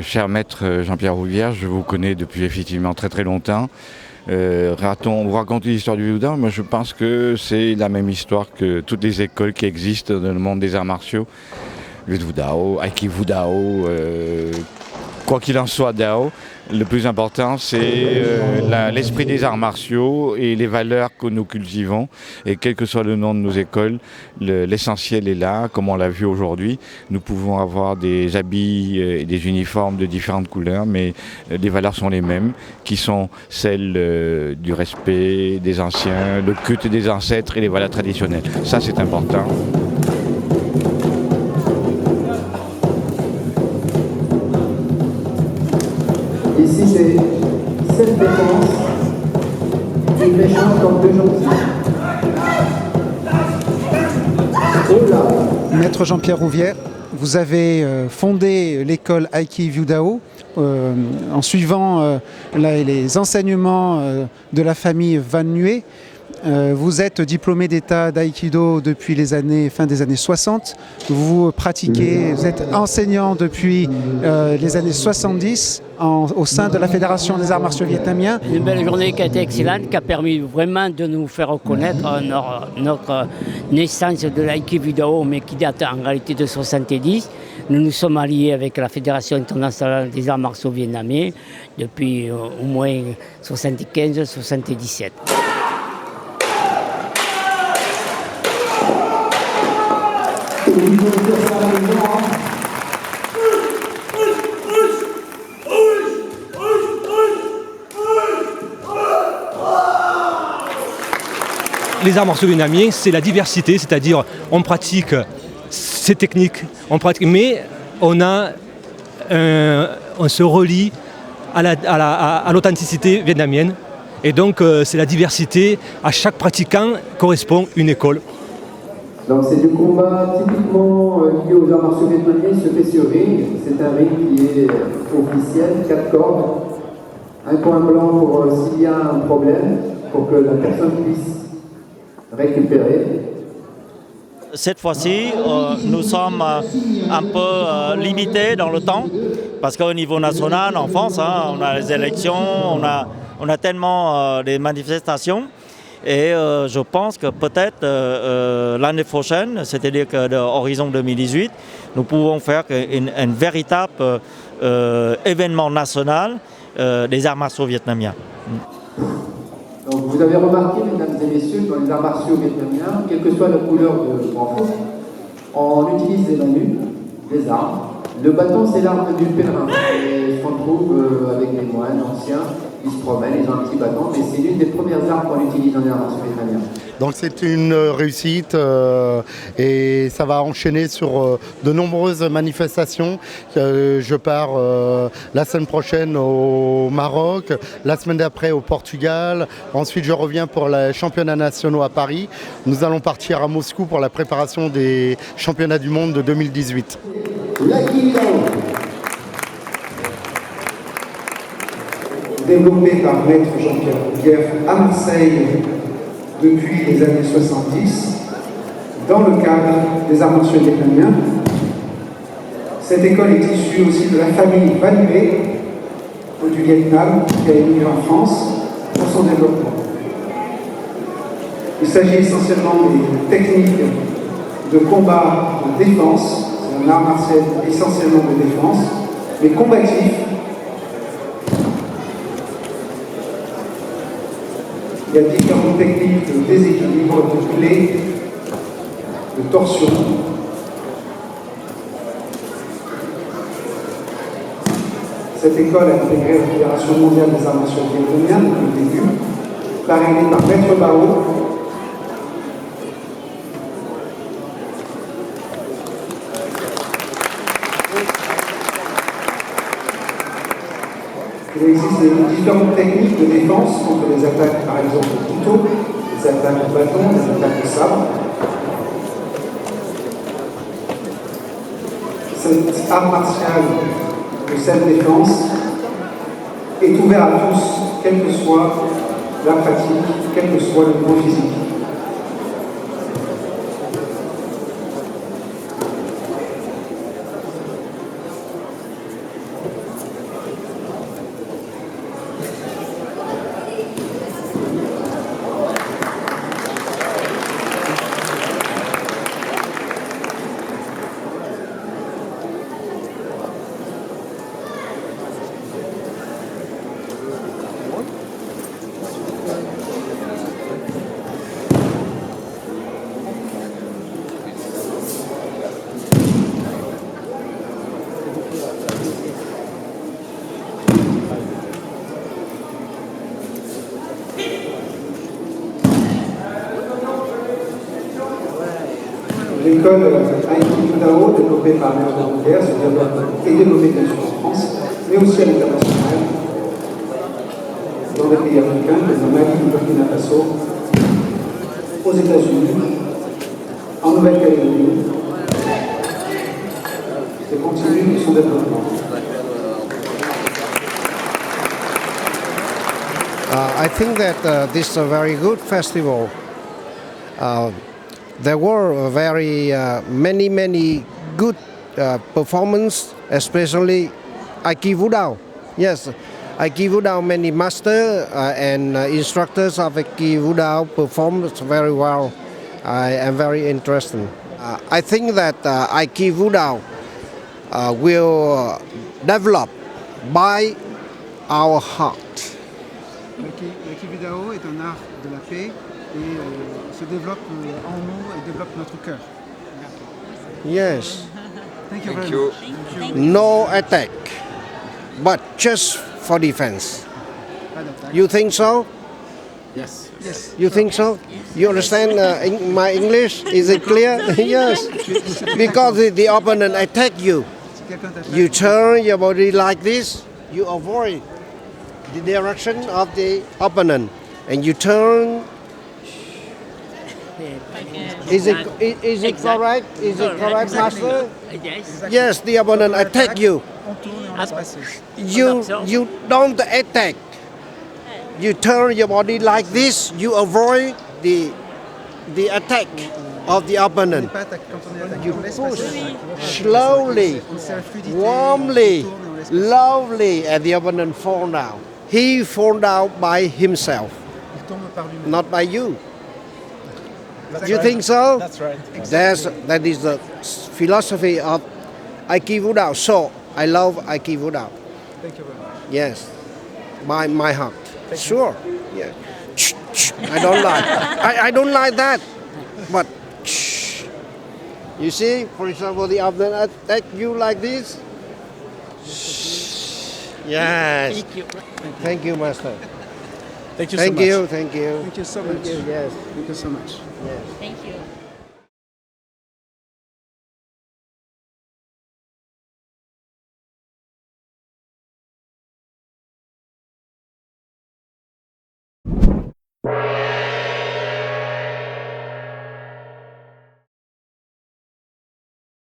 cher maître Jean-Pierre Rouvière, je vous connais depuis effectivement très très longtemps. Vous racontez l'histoire du Wudao, moi je pense que c'est la même histoire que toutes les écoles qui existent dans le monde des arts martiaux. Le Wudao, Aikido Wudao, quoi qu'il en soit Dao, le plus important c'est l'esprit des arts martiaux et les valeurs que nous cultivons. Et quel que soit le nom de nos écoles, l'essentiel est là, comme on l'a vu aujourd'hui. Nous pouvons avoir des habits et des uniformes de différentes couleurs, mais les valeurs sont les mêmes, qui sont celles du respect des anciens, le culte des ancêtres et les valeurs traditionnelles. Ça c'est important. Ici, c'est 7 défenses, une méchante comme 2 gentils. Oh là. Maître Jean-Pierre Rouvière, vous avez fondé l'école Aikido Wudao en suivant les enseignements de la famille Van Nuê. Vous êtes diplômé d'état d'aïkido depuis fin des années 60. Vous pratiquez, vous êtes enseignant depuis les années 70 au sein de la Fédération des arts martiaux vietnamiens. Une belle journée qui a été excellente, qui a permis vraiment de nous faire reconnaître notre naissance de l'aïkido Wudao, mais qui date en réalité de 70. Nous nous sommes alliés avec la Fédération internationale des arts martiaux vietnamiens depuis au moins 75-77. Les arts martiaux vietnamiens, c'est la diversité, c'est-à-dire on pratique ces techniques, mais on se relie à l'authenticité vietnamienne. Et donc c'est la diversité, à chaque pratiquant correspond une école. Donc c'est du combat typiquement lié aux arts martiaux vietnamiens, il se fait sur ring. C'est un ring qui est officiel, 4 cordes, un point blanc pour s'il y a un problème, pour que la personne puisse récupérer. Cette fois-ci, nous sommes un peu limités dans le temps, parce qu'au niveau national, en France, on a les élections, on a tellement des manifestations. Et je pense que peut-être l'année prochaine, c'est-à-dire que horizon 2018, nous pouvons faire un véritable événement national des arts martiaux vietnamiens. Donc vous avez remarqué, mesdames et messieurs, dans les arts martiaux vietnamiens, quelle que soit la couleur de l'enfant, on utilise les menus, les armes. Le bâton, c'est l'arme du pèlerin. Et on trouve avec les moines anciens. Ils se promènent, ils ont un petit bâton, mais c'est l'une des premières armes qu'on utilise dans les arts martiaux vietnamiens. Donc c'est une réussite et ça va enchaîner sur de nombreuses manifestations. Je pars la semaine prochaine au Maroc, la semaine d'après au Portugal. Ensuite je reviens pour les championnats nationaux à Paris. Nous allons partir à Moscou pour la préparation des championnats du monde de 2018. Développé par Maître Jean-Pierre Rouvière à Marseille depuis les années 70, dans le cadre des arts martiaux vietnamiens. Cette école est issue aussi de la famille Van Nuê du Vietnam, qui a émigré en France pour son développement. Il s'agit essentiellement des techniques de combat de défense, c'est un art martial essentiellement de défense, mais combatif. Il y a différentes techniques de déséquilibre, de clés, de torsion. Cette école a intégré la Fédération mondiale des arts martiaux vietnamiens depuis le début, parrainée par Maître Bao. Il existe différentes techniques de défense contre les attaques, par exemple au couteau, les attaques au bâton, les attaques au sabre. Cet art martial de self-défense est ouvert à tous, quelle que soit la pratique, quel que soit le niveau physique. L'école Aikido Dao, développée par Léon Bouguer, se développe et développée bien sûr en France, mais aussi à l'international, dans des pays africains, comme le Mali, le Burkina Faso, aux États-Unis, en Nouvelle-Calédonie, et continue son développement. I think that this is a very good festival. There were very many good performance, especially Aikido Dao. Yes, Aikido Dao, many master and instructors of Aikido Dao performed very well. I am very interested. I think that Aikido Dao will develop by our heart. L'Aikido Dao est un art de la paix et se développe en nous et développe notre cœur. Yes. Thank you very much. No attack, but just for defense. Pas d'attaque. You think so? Yes. You think so? You understand my English? Is it clear? Yes. Because the opponent attack you, Si quelqu'un t'attaque, you turn your body like this, you avoid the direction of the opponent, and you turn. Is it correct? Is it correct, master? Yes. Yes, the opponent attack you. on tourne et on laisse passer. You don't attack. You turn your body like this. You avoid the attack of the On n'est opponent. pas attaqué. Quand on est attaqué, You on laisse push passer l'attaque. slowly, On sert la fluidité, warmly, on tourne et on laisse passer. lovely, and the opponent fall down. He fall down by himself, Il tombe par lui-même. not by you. You think so? That's right. That is the philosophy of Aikido Dao. So I love Aikido Dao. Thank you very much. Yes, my heart. Sure. Yeah. I don't like. I don't like that. But you see, for example, the opponent attack you like this. Yes. Thank you, master. Thank you Thank you. Thank you. Thank you so much. Yes. Thank you so much. Yes. Thank you.